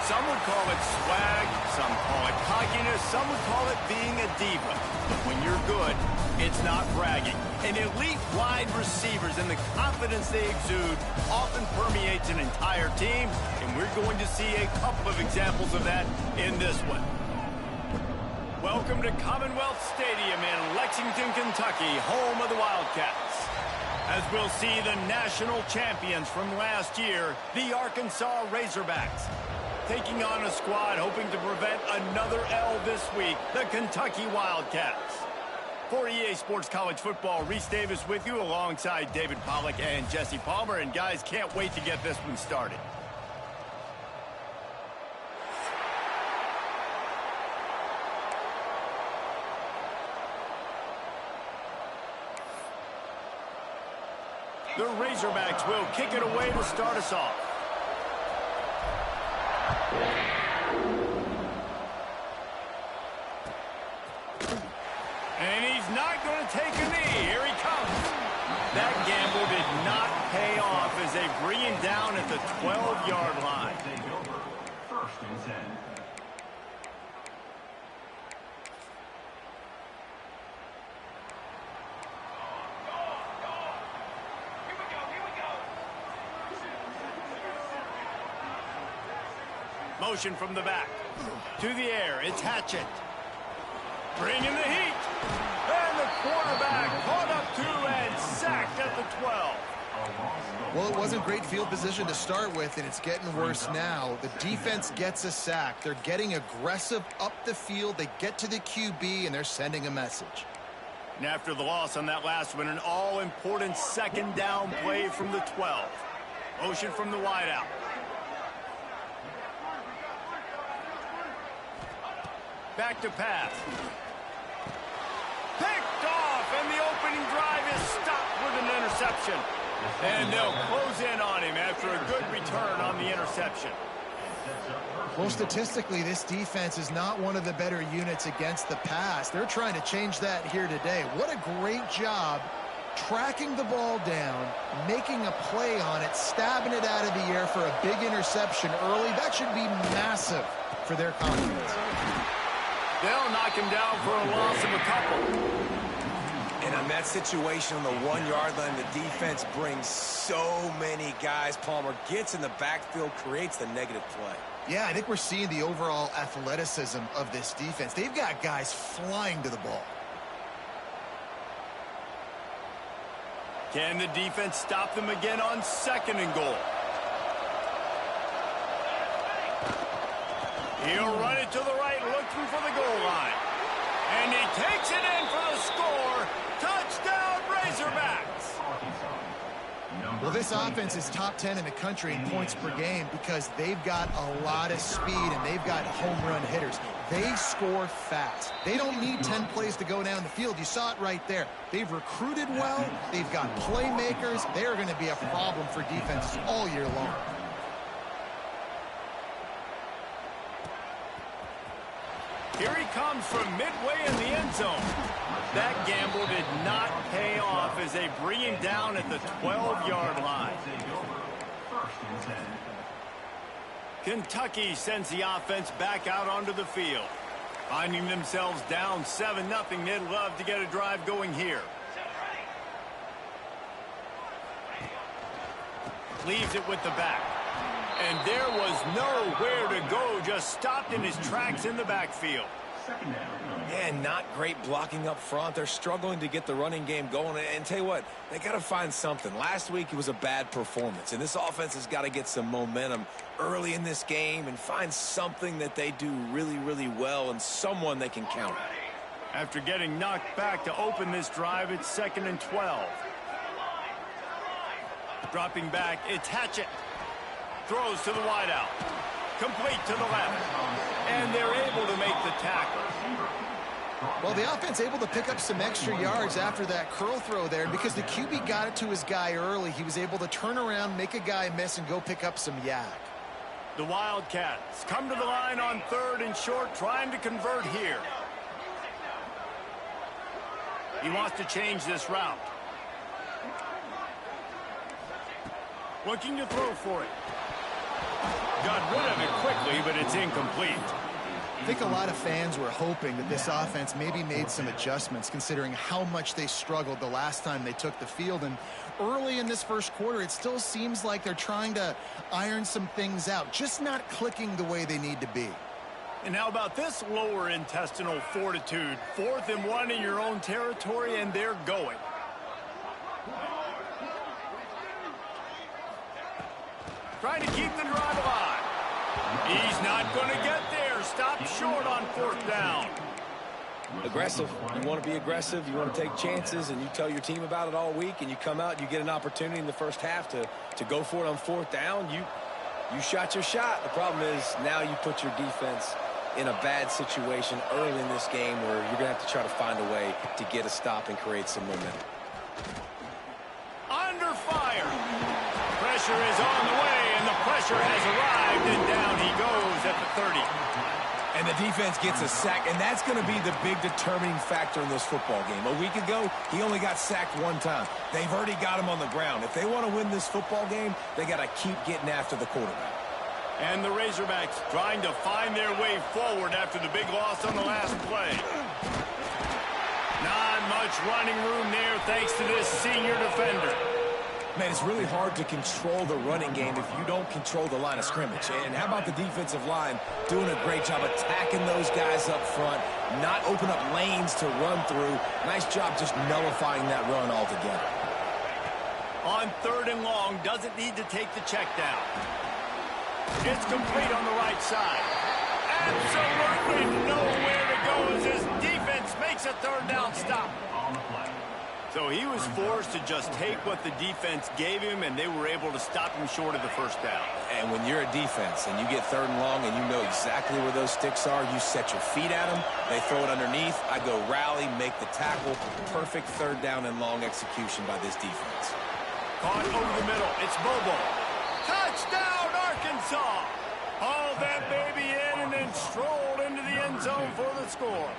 Some would call it swag, some call it cockiness, some would call it being a diva. But when you're good, it's not bragging. And elite wide receivers and the confidence they exude often permeates an entire team, and we're going to see a couple of examples of that in this one. Welcome to Commonwealth Stadium in Lexington, Kentucky, home of the Wildcats. As we'll see the national champions from last year, the Arkansas Razorbacks, taking on a squad hoping to prevent another L this week, the Kentucky Wildcats. For EA Sports College Football, Reese Davis with you alongside David Pollack and Jesse Palmer. And guys, can't wait to get this one started. The Razorbacks will kick it away to start us off. And he's not going to take a knee. Here he comes. That gamble did not pay off as they bring him down at the 12-yard line. First and 10. Motion from the back. To the air, it's Hatchett. Bringing the heat. And the quarterback caught up to and sacked at the 12. Well, it wasn't great field position to start with, and it's getting worse now. The defense gets a sack. They're getting aggressive up the field. They get to the QB, and they're sending a message. And after the loss on that last one, an all-important second down play from the 12. Motion from the wideout. Back to pass. Picked off, and the opening drive is stopped with an interception. And they'll close in on him after a good return on the interception. Well, statistically, this defense is not one of the better units against the pass. They're trying to change that here today. What a great job tracking the ball down, making a play on it, stabbing it out of the air for a big interception early. That should be massive for their confidence. They'll knock him down for a loss of a couple. And on that situation on the 1-yard line, the defense brings so many guys. Palmer gets in the backfield, creates the negative play. Yeah, I think we're seeing the overall athleticism of this defense. They've got guys flying to the ball. Can the defense stop them again on 2nd and goal? He'll run it to the right, looking for the goal line. And he takes it in for the score. Touchdown, Razorbacks! Well, this offense is top 10 in the country in points per game because they've got a lot of speed and they've got home run hitters. They score fast. They don't need 10 plays to go down the field. You saw it right there. They've recruited well. They've got playmakers. They are going to be a problem for defenses all year long. Here he comes from midway in the end zone. That gamble did not pay off as they bring him down at the 12-yard line. Kentucky sends the offense back out onto the field. Finding themselves down 7-0, they'd love to get a drive going here. Leaves it with the back. And there was nowhere to go, just stopped in his tracks in the backfield. Yeah, not great blocking up front. They're struggling to get the running game going. And tell you what, they got to find something. Last week it was a bad performance, and this offense has got to get some momentum early in this game and find something that they do really, really well and someone they can count on. After getting knocked back to open this drive, it's 2nd and 12. Dropping back, it's Hatchett. Throws to the wideout. Complete to the left. And they're able to make the tackle. Well, the offense able to pick up some extra yards after that curl throw there because the QB got it to his guy early. He was able to turn around, make a guy miss, and go pick up some yak. The Wildcats come to the line on 3rd and short, trying to convert here. He wants to change this route. Looking to throw for it. got rid of it quickly, but it's incomplete. I think a lot of fans were hoping that this offense maybe made some adjustments considering how much they struggled the last time they took the field. And early in this first quarter, it still seems like they're trying to iron some things out, just not clicking the way they need to be. And how about this lower intestinal fortitude? 4th and 1 in your own territory, and they're going. Trying to keep the drive alive. He's not going to get there. Stop short on 4th down. Aggressive. You want to be aggressive. You want to take chances, and you tell your team about it all week, and you come out and you get an opportunity in the first half to go for it on 4th down. You shot your shot. The problem is now you put your defense in a bad situation early in this game where you're going to have to try to find a way to get a stop and create some momentum. Under fire. Pressure is on the way, and the pressure has arrived, and down he goes at the 30. And the defense gets a sack, and that's going to be the big determining factor in this football game. A week ago, he only got sacked 1 time. They've already got him on the ground. If they want to win this football game, they got to keep getting after the quarterback. And the Razorbacks trying to find their way forward after the big loss on the last play. Not much running room there thanks to this senior defender. Man, it's really hard to control the running game if you don't control the line of scrimmage. And how about the defensive line doing a great job attacking those guys up front, not open up lanes to run through. Nice job just nullifying that run altogether. On 3rd and long, doesn't need to take the check down. It's complete on the right side. Absolutely nowhere to go as his defense makes a 3rd down stop. So he was forced to just take what the defense gave him, and they were able to stop him short of the 1st down. And when you're a defense and you get 3rd and long and you know exactly where those sticks are, you set your feet at them, they throw it underneath, I go rally, make the tackle. Perfect 3rd down and long execution by this defense. Caught over the middle. It's Bobo. Touchdown, Arkansas! Hauled that baby in and then strolled into the end zone for the score.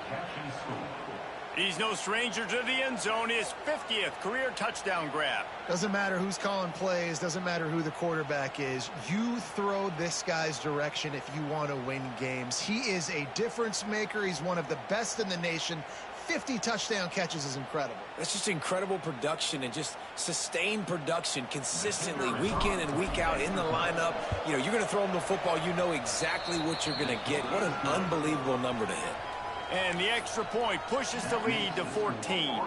He's no stranger to the end zone. His 50th career touchdown grab. Doesn't matter who's calling plays, doesn't matter who the quarterback is. You throw this guy's direction if you want to win games. He is a difference maker. He's one of the best in the nation. 50 touchdown catches is incredible. That's just incredible production and just sustained production consistently week in and week out in the lineup. You know, you're going to throw him the football. You know exactly what you're going to get. What an unbelievable number to hit. And the extra point pushes the lead to 14. 14,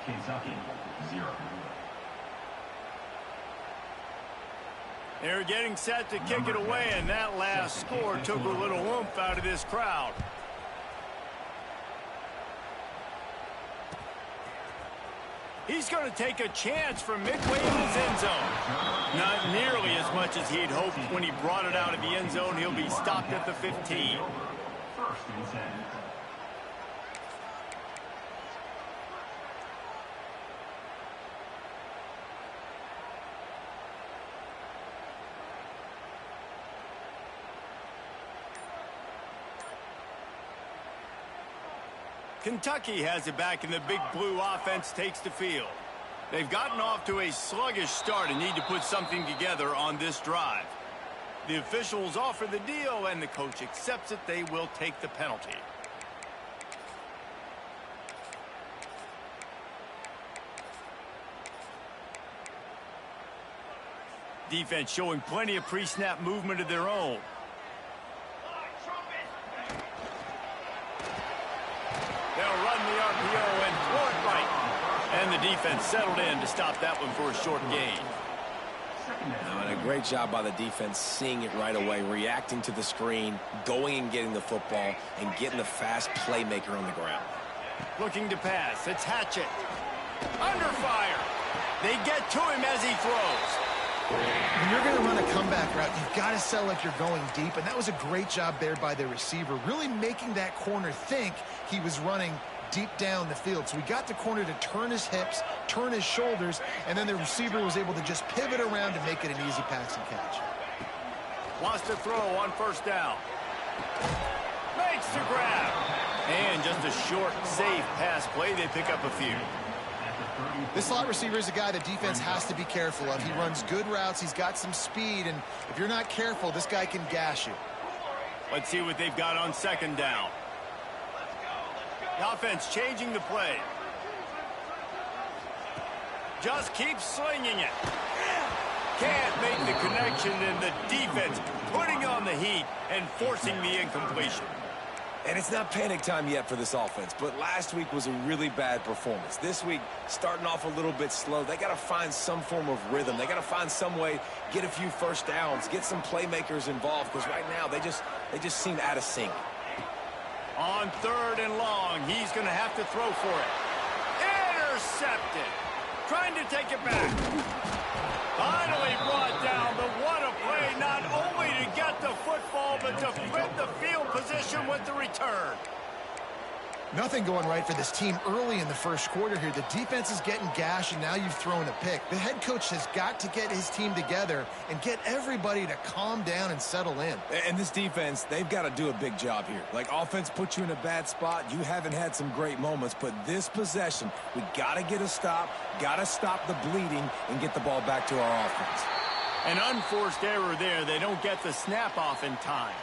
Kentucky, 0. They're getting set to kick it away, and that last score took a little oomph out of this crowd. He's going to take a chance from midway in his end zone. Not nearly as much as he'd hoped when he brought it out of the end zone. He'll be stopped at the 15. 1st and 10. Kentucky has it back, and the big blue offense takes the field. They've gotten off to a sluggish start and need to put something together on this drive. The officials offer the deal, and the coach accepts it. They will take the penalty. Defense showing plenty of pre-snap movement of their own. They'll run the RPO and throw it right. And the defense settled in to stop that one for a short gain. And a great job by the defense seeing it right away, reacting to the screen, going and getting the football, and getting the fast playmaker on the ground. Looking to pass. It's Hatchett. Under fire. They get to him as he throws. When you're going to run a comeback route, you've got to sell like you're going deep, and that was a great job there by the receiver, really making that corner think he was running deep down the field. So he got the corner to turn his hips, turn his shoulders, and then the receiver was able to just pivot around to make it an easy pass and catch. Wants to throw on 1st down. Makes the grab. And just a short, safe pass play. They pick up a few. At the This slot receiver is a guy the defense has to be careful of. He runs good routes. He's got some speed, and if you're not careful, this guy can gash you. Let's see what they've got on second down. The offense changing the play. Just keep slinging it. Can't make the connection, and the defense putting on the heat and forcing the incompletion. And it's not panic time yet for this offense, but last week was a really bad performance. This week, starting off a little bit slow. They got to find some form of rhythm. They got to find some way, get a few first downs, get some playmakers involved, because right now they just seem out of sync. On third and long, he's going to have to throw for it. Intercepted. Trying to take it back. Finally brought down, but what a play, not only to get the football, but to flip the field position with the return. Nothing going right for this team early in the first quarter here. The defense is getting gashed, and now you've thrown a pick. The head coach has got to get his team together and get everybody to calm down and settle in. And this defense, they've got to do a big job here. Like, offense puts you in a bad spot. You haven't had some great moments, but this possession, we got to get a stop, got to stop the bleeding, and get the ball back to our offense. An unforced error there. They don't get the snap off in time.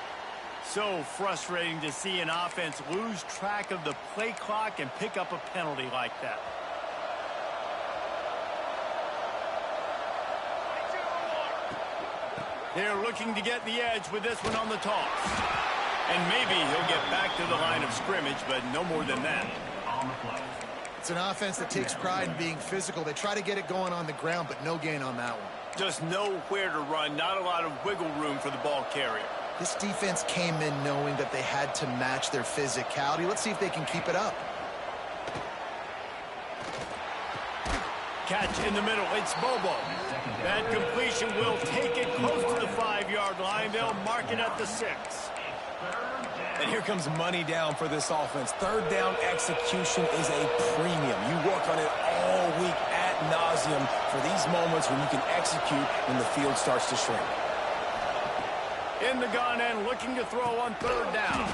So frustrating to see an offense lose track of the play clock and pick up a penalty like that. They're looking to get the edge with this one on the toss. And maybe he'll get back to the line of scrimmage, but no more than that. It's an offense that takes pride in being physical. They try to get it going on the ground, but no gain on that one. Just nowhere to run, not a lot of wiggle room for the ball carrier. This defense came in knowing that they had to match their physicality. Let's see if they can keep it up. Catch in the middle. It's Bobo. That completion will take it close to the 5-yard line. They'll mark it at the 6. And here comes money down for this offense. Third down execution is a premium. You work on it all week ad nauseum for these moments when you can execute when the field starts to shrink. In the gun and looking to throw on third down.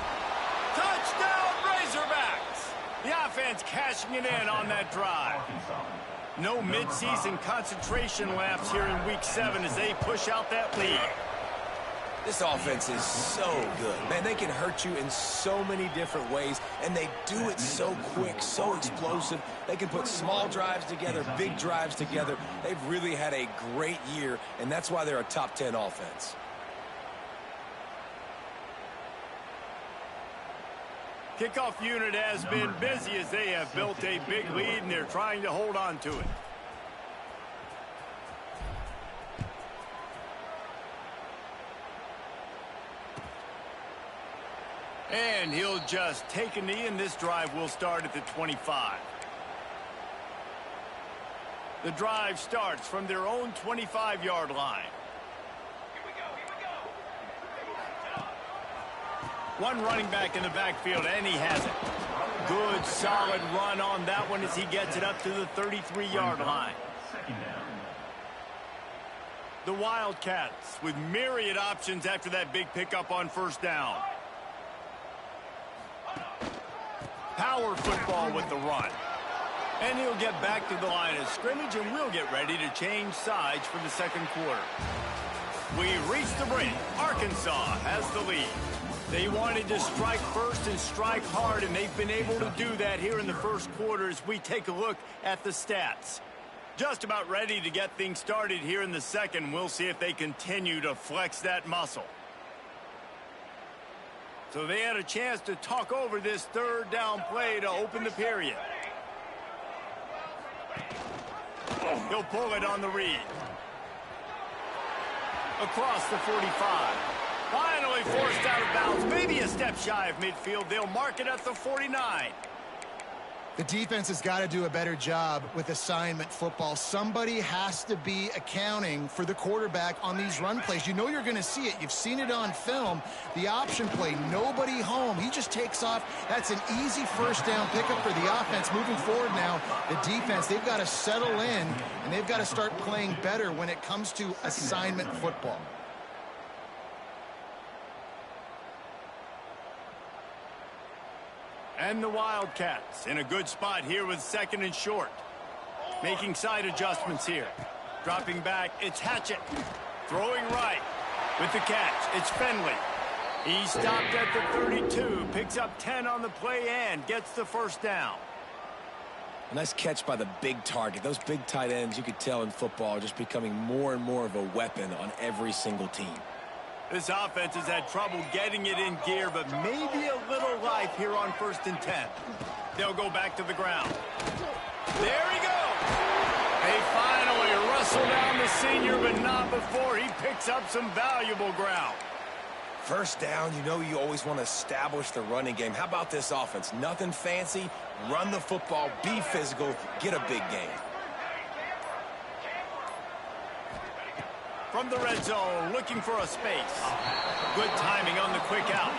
Touchdown, Razorbacks! The offense cashing it in on that drive. No midseason concentration laps here in Week 7 as they push out that lead. This offense is so good. Man, they can hurt you in so many different ways, and they do it so quick, so explosive. They can put small drives together, big drives together. They've really had a great year, and that's why they're a top 10 offense. Kickoff unit has been busy as they have built a big lead, and they're trying to hold on to it. And he'll just take a knee, and this drive will start at the 25. The drive starts from their own 25-yard line. One running back in the backfield, and he has it. Good, solid run on that one as he gets it up to the 33-yard line. The Wildcats with myriad options after that big pickup on first down. Power football with the run. And he'll get back to the line of scrimmage, and we'll get ready to change sides for the second quarter. We've reached the break. Arkansas has the lead. They wanted to strike first and strike hard, and they've been able to do that here in the first quarter as we take a look at the stats. Just about ready to get things started here in the second. We'll see if they continue to flex that muscle. So they had a chance to talk over this third down play to open the period. He'll pull it on the read. Across the 45. Finally forced out of bounds. Maybe a step shy of midfield. They'll mark it at the 49. The defense has got to do a better job with assignment football. Somebody has to be accounting for the quarterback on these run plays. You know you're going to see it. You've seen it on film. The option play, nobody home. He just takes off. That's an easy first down pickup for the offense. Moving forward now, the defense, they've got to settle in, and they've got to start playing better when it comes to assignment football. And the Wildcats in a good spot here with second and short. Making side adjustments here. Dropping back, it's Hatchett. Throwing right. With the catch, it's Finley. He stopped at the 32, picks up 10 on the play and gets the first down. A nice catch by the big target. Those big tight ends, you could tell in football, are just becoming more and more of a weapon on every single team. This offense has had trouble getting it in gear, but maybe a little life here on 1st and 10. They'll go back to the ground. There he goes. They finally wrestle down the senior, but not before he picks up some valuable ground. First down, you know you always want to establish the running game. How about this offense? Nothing fancy. Run the football, be physical, get a big gain. From the red zone, looking for a space. Good timing on the quick out.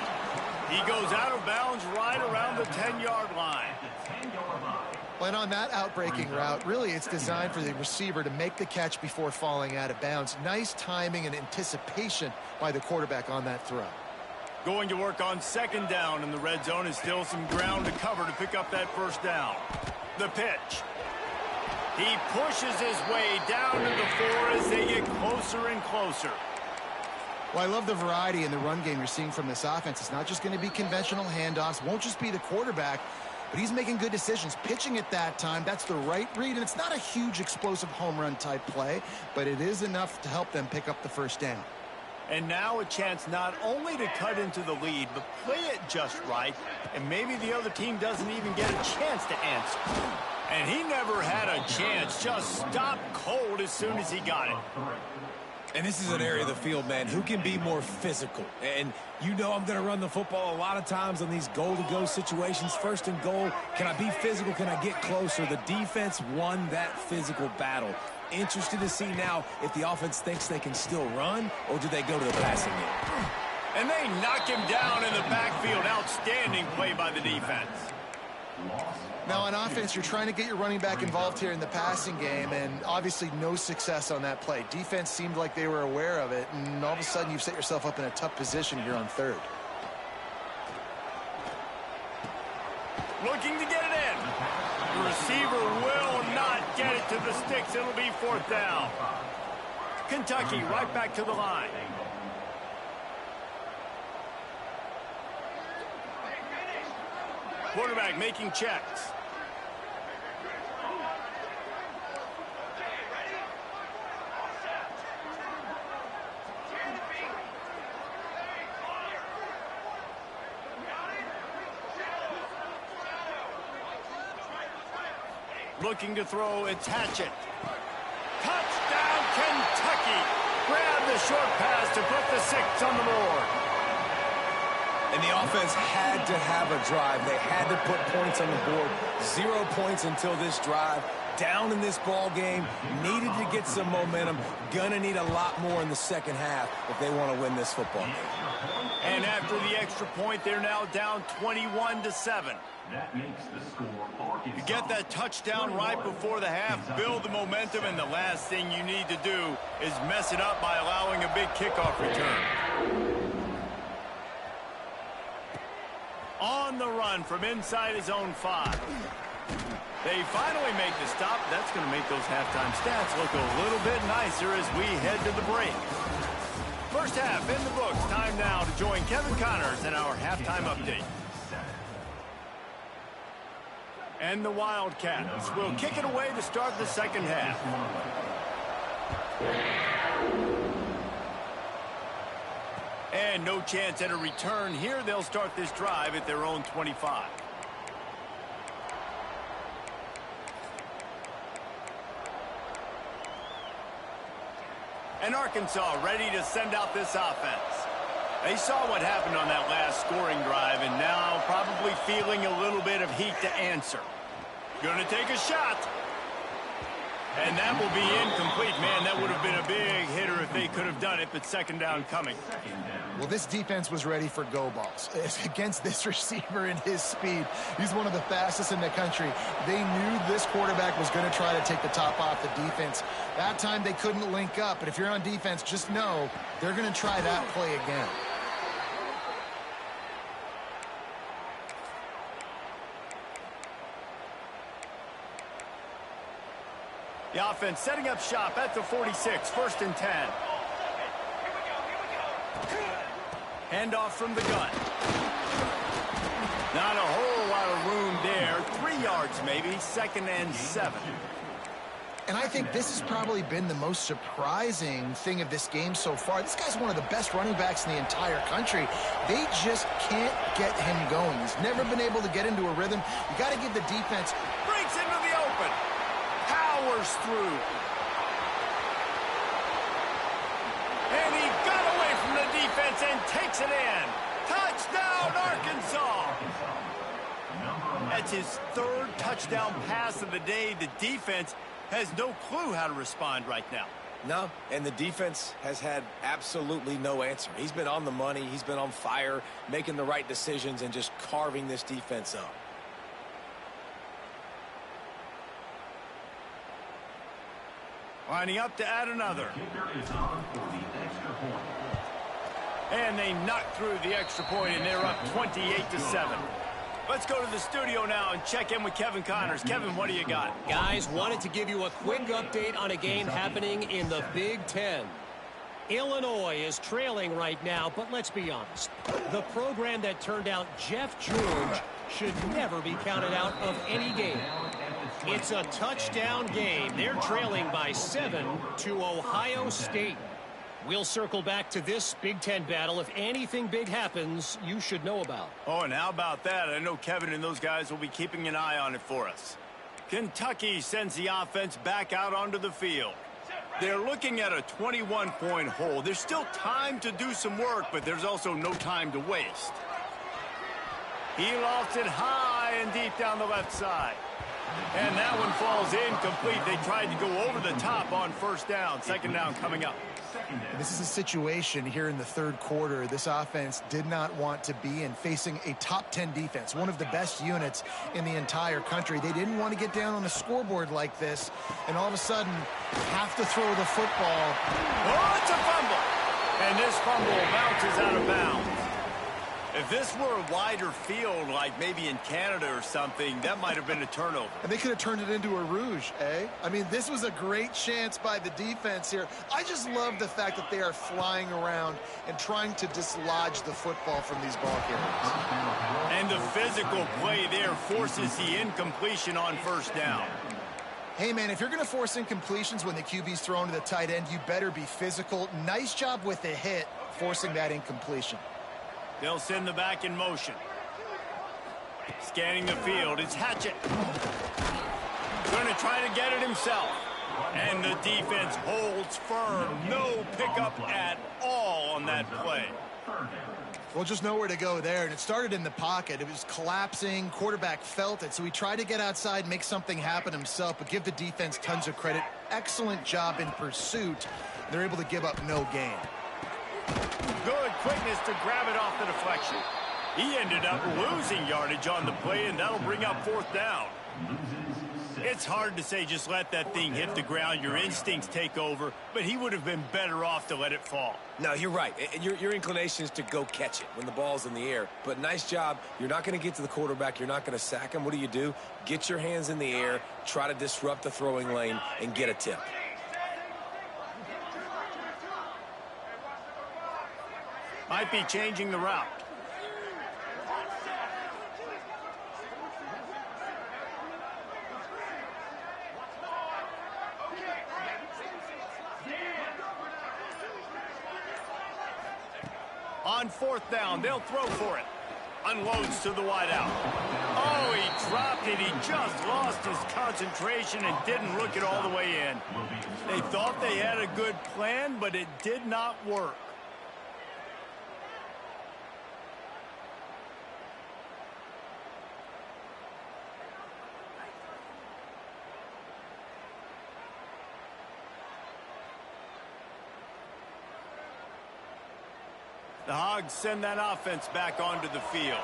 He goes out of bounds right around the 10-yard line. And on that outbreaking route, really it's designed for the receiver to make the catch before falling out of bounds. Nice timing and anticipation by the quarterback on that throw. Going to work on 2nd down in the red zone is still some ground to cover to pick up that first down. The pitch. He pushes his way down to the 4 as they get closer and closer. Well, I love the variety in the run game you're seeing from this offense. It's not just going to be conventional handoffs, won't just be the quarterback, but he's making good decisions. Pitching at that time, that's the right read, and it's not a huge explosive home run type play, but it is enough to help them pick up the first down. And now a chance not only to cut into the lead, but play it just right, and maybe the other team doesn't even get a chance to answer. And he never had a chance, just stopped cold as soon as he got it. And this is an area of the field, man, who can be more physical. And you know I'm going to run the football a lot of times on these goal-to-go situations. 1st and goal, can I be physical? Can I get closer? The defense won that physical battle. Interested to see now if the offense thinks they can still run, or do they go to the passing game? And they knock him down in the backfield. Outstanding play by the defense. Now on offense, you're trying to get your running back involved here in the passing game, and obviously no success on that play. Defense seemed like they were aware of it, and all of a sudden you've set yourself up in a tough position here on 3rd. Looking to get it in. The receiver will not get it to the sticks. It'll be 4th down. Kentucky right back to the line. Quarterback making checks. Looking to throw, it's Hatchett. Touchdown, Kentucky. Grab the short pass to put the 6 on the board. And the offense had to have a drive. They had to put points on the board. 0 points until this drive. Down in this ball game. Needed to get some momentum. Gonna need a lot more in the 2nd half if they want to win this football game. And after the extra point, they're now down 21-7. That makes the score Arkansas. You get that touchdown right before the half, build the momentum, and the last thing you need to do is mess it up by allowing a big kickoff return. On the run from inside his own 5. They finally make the stop. That's going to make those halftime stats look a little bit nicer as we head to the break. First half in the books. Time now to join Kevin Connors in our halftime update. And the Wildcats will kick it away to start the 2nd half. And no chance at a return here. They'll start this drive at their own 25. And Arkansas ready to send out this offense. They saw what happened on that last scoring drive, and now probably feeling a little bit of heat to answer. Gonna take a shot. And that will be incomplete. Man, that would have been a big hitter if they could have done it, but 2nd down coming. Well, this defense was ready for go balls. Against this receiver and his speed, he's one of the fastest in the country. They knew this quarterback was going to try to take the top off the defense. That time they couldn't link up, but if you're on defense, just know they're going to try that play again. The offense setting up shop at the 46, 1st and 10. Handoff from the gun. Not a whole lot of room there. 3 yards maybe, 2nd and 7. And I think this has probably been the most surprising thing of this game so far. This guy's one of the best running backs in the entire country. They just can't get him going. He's never been able to get into a rhythm. You got to give the defense. Breaks into the open. Powers through. And he got away from the defense and takes it in. Touchdown, Arkansas. That's his 3rd touchdown pass of the day. The defense has no clue how to respond right now. No, and the defense has had absolutely no answer. He's been on the money. He's been on fire, making the right decisions and just carving this defense up. Lining up to add another. And they knock through the extra point, and they're up 28-7. Let's go to the studio now and check in with Kevin Connors. Kevin, what do you got? Guys, wanted to give you a quick update on a game happening in the Big Ten. Illinois is trailing right now, but let's be honest. The program that turned out Jeff George should never be counted out of any game. It's a touchdown game. They're trailing by 7 to Ohio State. We'll circle back to this Big Ten battle. If anything big happens, you should know about. Oh, and how about that? I know Kevin and those guys will be keeping an eye on it for us. Kentucky sends the offense back out onto the field. They're looking at a 21-point hole. There's still time to do some work, but there's also no time to waste. He lofts it high and deep down the left side. And that one falls incomplete. They tried to go over the top on 1st down. 2nd down coming up. This is a situation here in the 3rd quarter this offense did not want to be in, facing a top 10 defense, one of the best units in the entire country. They didn't want to get down on the scoreboard like this, and all of a sudden have to throw the football. Oh, it's a fumble. And this fumble bounces out of bounds. If this were a wider field, like maybe in Canada or something, that might have been a turnover. And they could have turned it into a rouge, eh? I mean, this was a great chance by the defense here. I just love the fact that they are flying around and trying to dislodge the football from these ball carriers. And the physical play there forces the incompletion on 1st down. Hey, man, if you're going to force incompletions when the QB's thrown to the tight end, you better be physical. Nice job with the hit, forcing that incompletion. They'll send the back in motion. Scanning the field, it's Hatchett. Going to try to get it himself. And the defense holds firm. No pickup at all on that play. Well, just nowhere to go there, and it started in the pocket. It was collapsing. Quarterback felt it, so he tried to get outside, make something happen himself, but give the defense tons of credit. Excellent job in pursuit. They're able to give up no gain. Good quickness to grab it off the deflection. He ended up losing yardage on the play, and that'll bring up 4th down. It's hard to say just let that thing hit the ground. Your instincts take over, but he would have been better off to let it fall. No, you're right. Your inclination is to go catch it when the ball's in the air. But nice job. You're not going to get to the quarterback. You're not going to sack him. What do? Get your hands in the air, try to disrupt the throwing lane, and get a tip. Might be changing the route. On 4th down, they'll throw for it. Unloads to the wideout. Oh, he dropped it. He just lost his concentration and didn't look it all the way in. They thought they had a good plan, but it did not work. The Hogs send that offense back onto the field.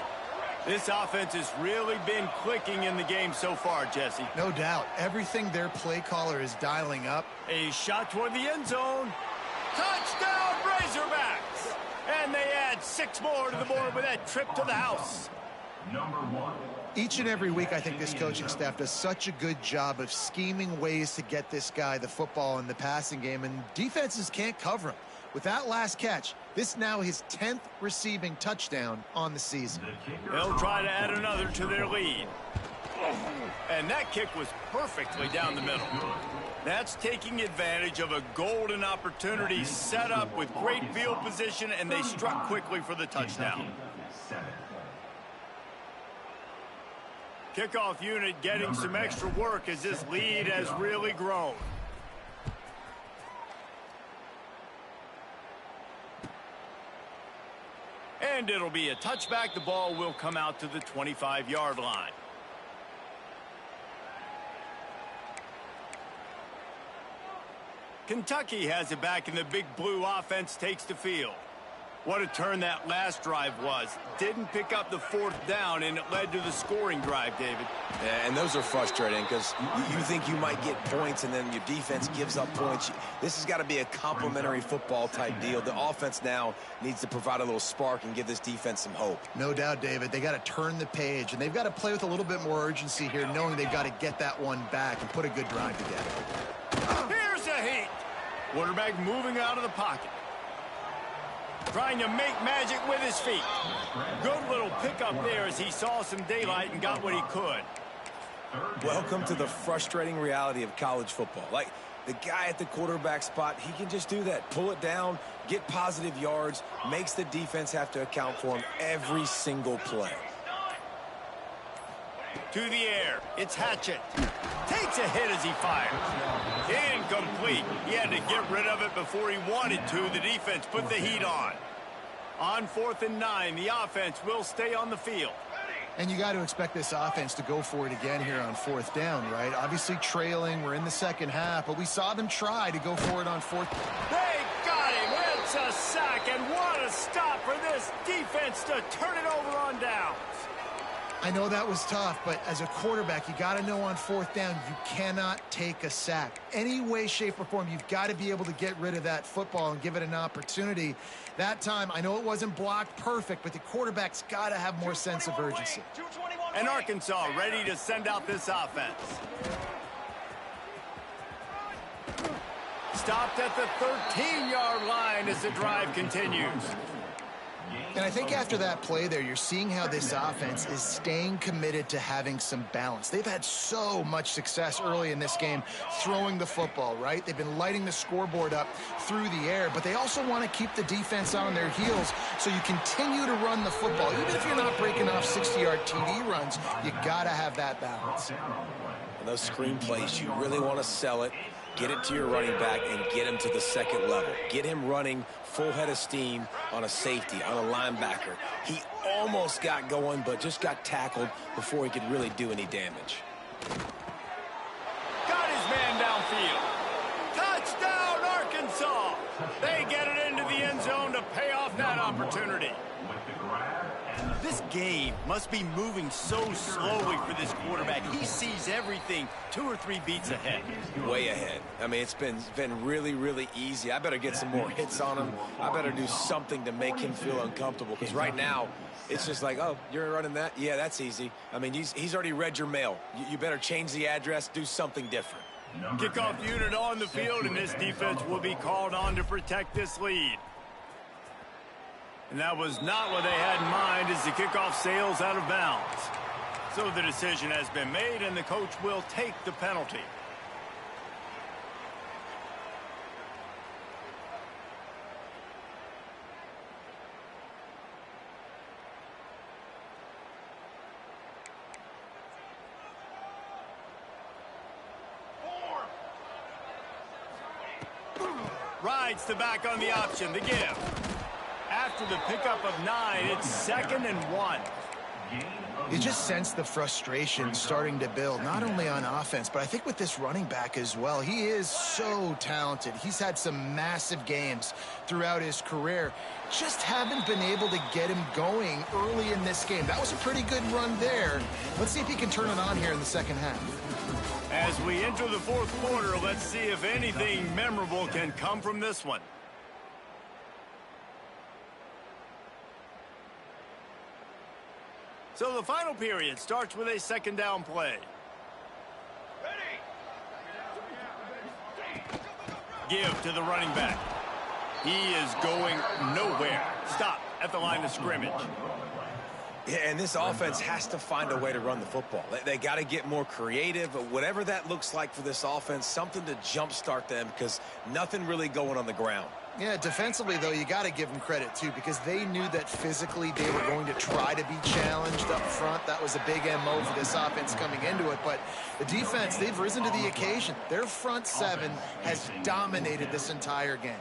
This offense has really been clicking in the game so far, Jesse. No doubt. Everything their play caller is dialing up. A shot toward the end zone. Touchdown, Razorbacks! And they add 6 more to the board with that trip to the house. Number 1. Each and every week, I think this coaching staff does such a good job of scheming ways to get this guy the football in the passing game, and defenses can't cover him. With that last catch, this now his 10th receiving touchdown on the season. They'll try to add another to their lead. And that kick was perfectly down the middle. That's taking advantage of a golden opportunity set up with great field position, and they struck quickly for the touchdown. Kickoff unit getting some extra work as this lead has really grown. And it'll be a touchback. The ball will come out to the 25-yard line. Kentucky has it back, and the big blue offense takes the field. What a turn that last drive was. Didn't pick up the 4th down, and it led to the scoring drive, David. Yeah, and those are frustrating because you think you might get points, and then your defense gives up points. This has got to be a complementary football type deal. The offense now needs to provide a little spark and give this defense some hope. No doubt, David. They got to turn the page, and they've got to play with a little bit more urgency here, knowing they've got to get that one back and put a good drive together. Here's a heat. Quarterback moving out of the pocket. Trying to make magic with his feet. Good little pickup there as he saw some daylight and got what he could. Welcome to the frustrating reality of college football. Like, the guy at the quarterback spot, he can just do that. Pull it down, get positive yards, makes the defense have to account for him every single play. To the air. It's Hatchett. Takes a hit as he fires. Incomplete. He had to get rid of it before he wanted to. The defense put the heat on. On 4th and 9, the offense will stay on the field. And you got to expect this offense to go for it again here on 4th down, right? Obviously trailing. We're in the second half, but we saw them try to go for it on 4th. They got him. It's a sack, and what a stop for this defense to turn it over on downs. I know that was tough, but as a quarterback, you got to know on 4th down, you cannot take a sack. Any way, shape, or form, you've got to be able to get rid of that football and give it an opportunity. That time, I know it wasn't blocked perfect, but the quarterback's got to have more sense of urgency. And Arkansas ready to send out this offense. Stopped at the 13-yard line as the drive continues. And I think after that play there, you're seeing how this offense is staying committed to having some balance. They've had so much success early in this game throwing the football, right? They've been lighting the scoreboard up through the air, but they also want to keep the defense on their heels so you continue to run the football. Even if you're not breaking off 60-yard TD runs, you got to have that balance. And those screen plays, you really want to sell it, get it to your running back, and get him to the second level. Get him running full head of steam on a safety, on a linebacker. He almost got going, but just got tackled before he could really do any damage. Got his man downfield. Touchdown, Arkansas! They get it into the end zone to pay off that opportunity. This game must be moving so slowly for this quarterback. He sees everything 2 or 3 beats ahead. Way ahead. I mean, it's been really, really easy. I better get some more hits on him. I better do something to make him feel uncomfortable, because right now it's just like, oh, you're running that? Yeah, that's easy. I mean, he's already read your mail. You better change the address, do something different. Kickoff unit on the field, and this defense will be called on to protect this lead. And that was not what they had in mind as the kickoff sails out of bounds. So the decision has been made, and the coach will take the penalty. Rides the back on the option, the give. After the pickup of 9, it's 2nd and 1. You just sense the frustration starting to build, not only on offense, but I think with this running back as well. He is so talented. He's had some massive games throughout his career. Just haven't been able to get him going early in this game. That was a pretty good run there. Let's see if he can turn it on here in the second half. As we enter the 4th quarter, let's see if anything memorable can come from this one. So the final period starts with a second down play. Give to the running back. He is going nowhere. Stop at the line of scrimmage. Yeah, and this offense has to find a way to run the football. They got to get more creative, but whatever that looks like for this offense, something to jumpstart them because nothing really going on the ground. Yeah, defensively, though, you got to give them credit, too, because they knew that physically they were going to try to be challenged up front. That was a big MO for this offense coming into it. But the defense, they've risen to the occasion. Their front seven has dominated this entire game.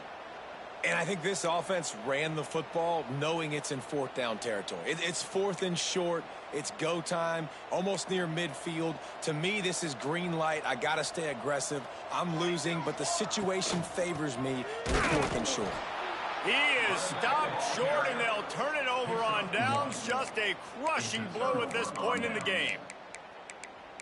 And I think this offense ran the football knowing it's in fourth down territory. It's fourth and short. It's go time, almost near midfield. To me, this is green light. I got to stay aggressive. I'm losing, but the situation favors me in fourth and short. He is stopped short, and they'll turn it over on downs. Just a crushing blow at this point in the game.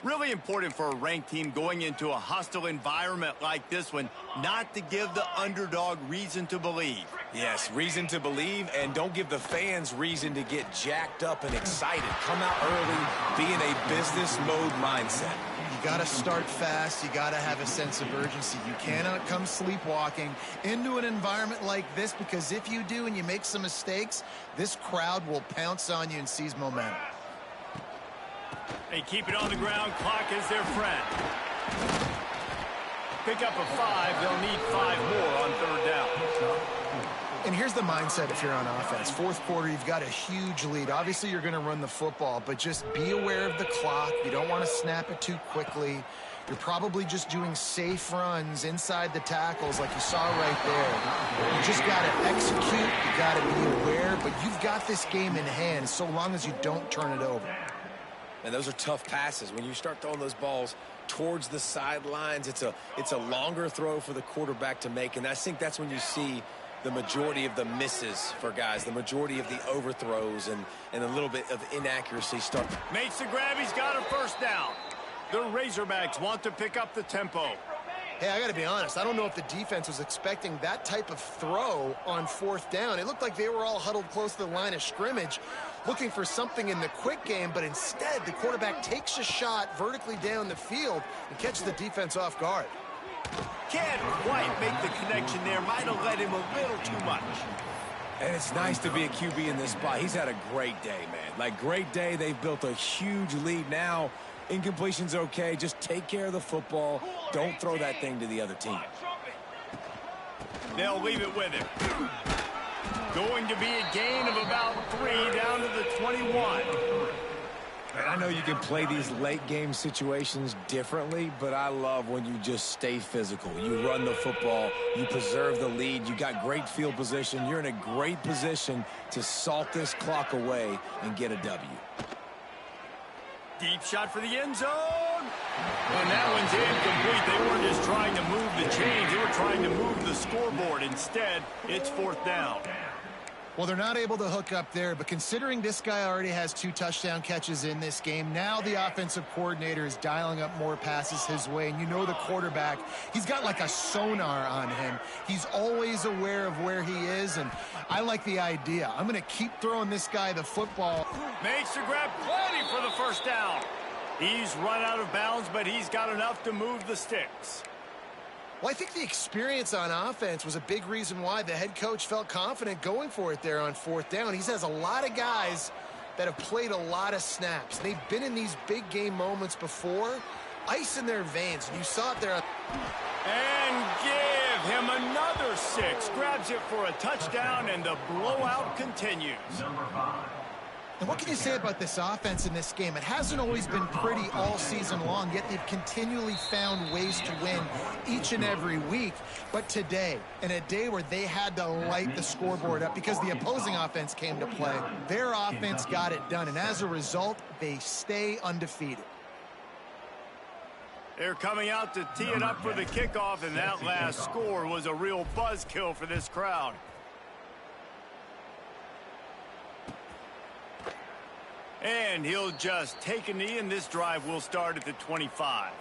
Really important for a ranked team going into a hostile environment like this one, not to give the underdog reason to believe. Yes, reason to believe, and don't give the fans reason to get jacked up and excited. Come out early, be in a business mode mindset. You got to start fast. You got to have a sense of urgency. You cannot come sleepwalking into an environment like this, because if you do and you make some mistakes, this crowd will pounce on you and seize momentum. They keep it on the ground. Clock is their friend. Pick up a 5. They'll need 5 more on third down. And here's the mindset if you're on offense. Fourth quarter, you've got a huge lead. Obviously, you're going to run the football, but just be aware of the clock. You don't want to snap it too quickly. You're probably just doing safe runs inside the tackles like you saw right there. You just got to execute. You got to be aware, but you've got this game in hand so long as you don't turn it over. And those are tough passes. When you start throwing those balls towards the sidelines, it's a longer throw for the quarterback to make. And I think that's when you see the majority of the misses for guys, the majority of the overthrows and a little bit of inaccuracy start. Makes the grab. He's got a first down. The Razorbacks want to pick up the tempo. Hey, I got to be honest. I don't know if the defense was expecting that type of throw on fourth down. It looked like they were all huddled close to the line of scrimmage, looking for something in the quick game, but instead the quarterback takes a shot vertically down the field and catches the defense off guard. Can't quite make the connection there. Might have led him a little too much. And it's nice to be a QB in this spot. He's had a great day, man. Like, great day. They've built a huge lead now. Incompletion's okay. Just take care of the football. Don't throw that thing to the other team. They'll leave it with him. Going to be a gain of about 3 down to the 21. And I know you can play these late game situations differently, but I love when you just stay physical. You run the football, you preserve the lead, you got great field position. You're in a great position to salt this clock away and get a W. Deep shot for the end zone. And that one's incomplete. They weren't just trying to move the chains. They were trying to move the scoreboard. Instead, it's fourth down. Well, they're not able to hook up there, but considering this guy already has 2 touchdown catches in this game, now the offensive coordinator is dialing up more passes his way. And you know the quarterback, he's got like a sonar on him. He's always aware of where he is, and I like the idea. I'm going to keep throwing this guy the football. Makes the grab, plenty for the first down. He's run out of bounds, but he's got enough to move the sticks. Well, I think the experience on offense was a big reason why the head coach felt confident going for it there on fourth down. He has a lot of guys that have played a lot of snaps. They've been in these big game moments before, ice in their veins. And you saw it there. And give him another 6. Grabs it for a touchdown, and the blowout continues. Number 5. And what can you say about this offense in this game? It hasn't always been pretty all season long, yet they've continually found ways to win each and every week. But today, in a day where they had to light the scoreboard up because the opposing offense came to play, their offense got it done. And as a result, they stay undefeated. They're coming out to tee it up for the kickoff, and that last score was a real buzzkill for this crowd. And he'll just take a knee, and this drive will start at the 25.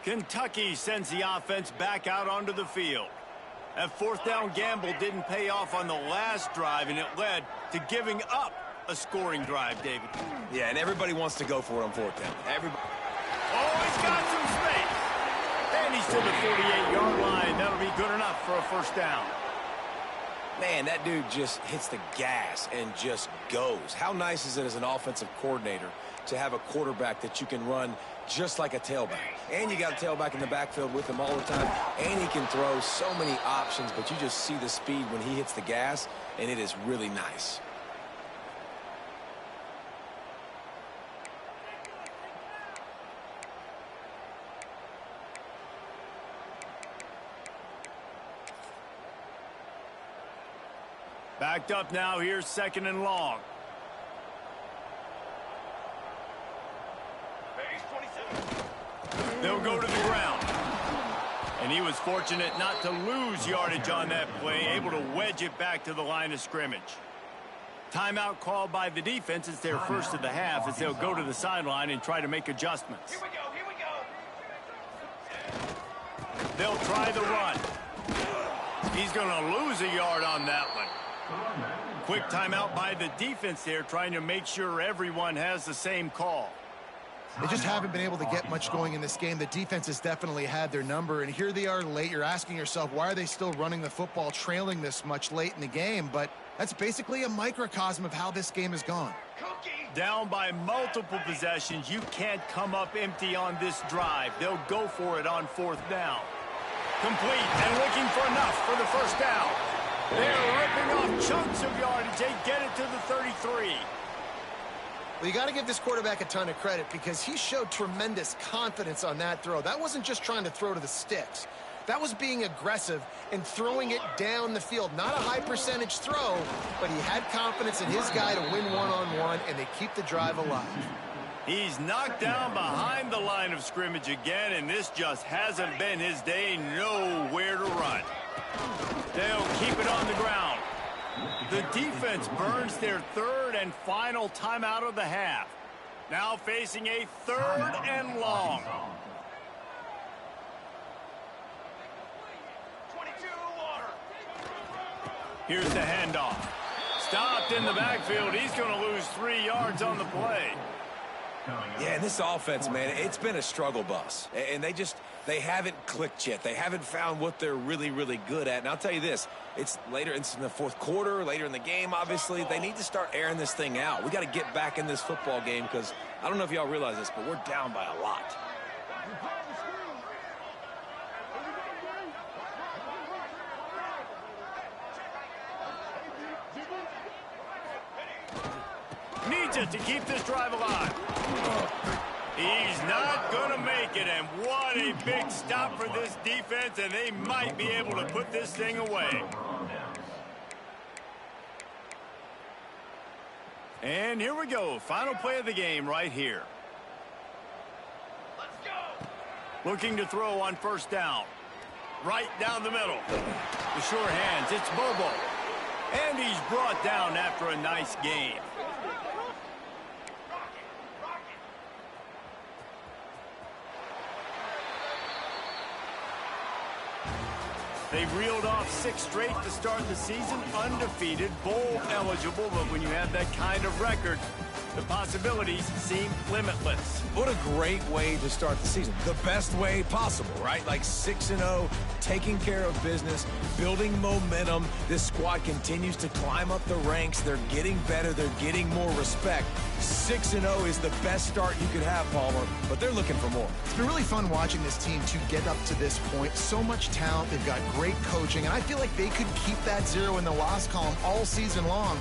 Kentucky sends the offense back out onto the field. That fourth down gamble didn't pay off on the last drive, and it led to giving up a scoring drive, David. Yeah, and everybody wants to go for it on fourth down. Everybody. Oh, he's got some space. And he's to the 48-yard line. That'll be good enough for a first down. Man, that dude just hits the gas and just goes. How nice is it as an offensive coordinator to have a quarterback that you can run just like a tailback? And you got a tailback in the backfield with him all the time, and he can throw so many options, but you just see the speed when he hits the gas, and it is really nice. Backed up now. Here's 2nd and long. They'll go to the ground. And he was fortunate not to lose yardage on that play, able to wedge it back to the line of scrimmage. Timeout called by the defense. It's their first of the half as they'll go to the sideline and try to make adjustments. Here we go. They'll try the run. He's going to lose a yard on that one. Quick timeout by the defense there, trying to make sure everyone has the same call. They just haven't been able to get much going in this game. The defense has definitely had their number, and here they are late. You're asking yourself, why are they still running the football, trailing this much late in the game? But that's basically a microcosm of how this game has gone. Down by multiple possessions, you can't come up empty on this drive. They'll go for it on 4th down. Complete and looking for enough for the first down. They're ripping off chunks of yardage. They get it to the 33. Well, you got to give this quarterback a ton of credit because he showed tremendous confidence on that throw. That wasn't just trying to throw to the sticks. That was being aggressive and throwing it down the field. Not a high percentage throw, but he had confidence in his guy to win one-on-one, and they keep the drive alive. He's knocked down behind the line of scrimmage again, and this just hasn't been his day. Nowhere to run. They'll keep it on the ground. The defense burns their 3rd and final timeout of the half. Now facing a 3rd and long. 22 water. Here's the handoff. Stopped in the backfield. He's going to lose 3 yards on the play. Yeah, and this offense, man, it's been a struggle bus. And they haven't clicked yet. They haven't found what they're really, really good at. And I'll tell you this, it's in the 4th quarter, later in the game, obviously. They need to start airing this thing out. We got to get back in this football game because I don't know if y'all realize this, but we're down by a lot. Needs it to keep this drive alive. He's not going to make it, and what a big stop for this defense, and they might be able to put this thing away. And here we go. Final play of the game right here. Let's go. Looking to throw on 1st down. Right down the middle. The sure hands. It's Bobo. And he's brought down after a nice gain. They've reeled off 6 straight to start the season, undefeated, bowl eligible, but when you have that kind of record, the possibilities seem limitless. What a great way to start the season. The best way possible, right? Like 6-0, taking care of business, building momentum. This squad continues to climb up the ranks. They're getting better. They're getting more respect. 6-0 is the best start you could have, Palmer, but they're looking for more. It's been really fun watching this team to get up to this point. So much talent. They've got great coaching, and I feel like they could keep that 0 in the loss column all season long.